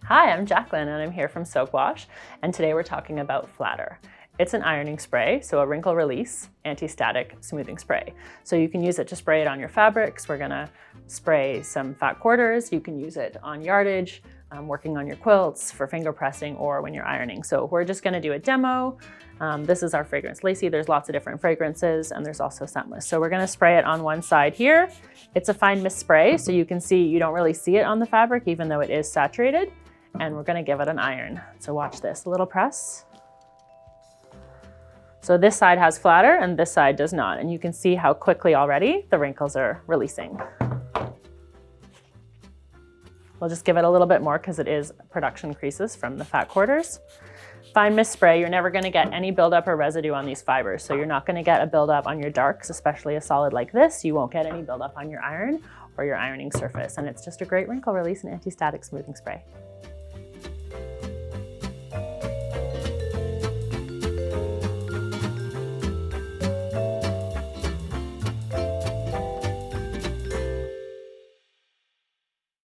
Hi, I'm Jacqueline and I'm here from Soak Wash, and today we're talking about Flatter. It's an ironing spray, so a wrinkle release, anti-static smoothing spray. So you can use it to spray it on your fabrics. We're gonna spray some fat quarters. You can use it on yardage, working on your quilts, for finger pressing, or when you're ironing. So we're just gonna do a demo. This is our fragrance Lacy. There's lots of different fragrances and there's also scentless. So we're gonna spray it on one side here. It's a fine mist spray, so you can see, you don't really see it on the fabric even though it is saturated. And we're gonna give it an iron. So watch this, a little press. So this side has flatter and this side does not. And you can see how quickly already the wrinkles are releasing. We'll just give it a little bit more because it is production creases from the fat quarters. Fine mist spray, you're never gonna get any buildup or residue on these fibers. So you're not gonna get a buildup on your darks, especially a solid like this. You won't get any buildup on your iron or your ironing surface. And it's just a great wrinkle release and anti-static smoothing spray.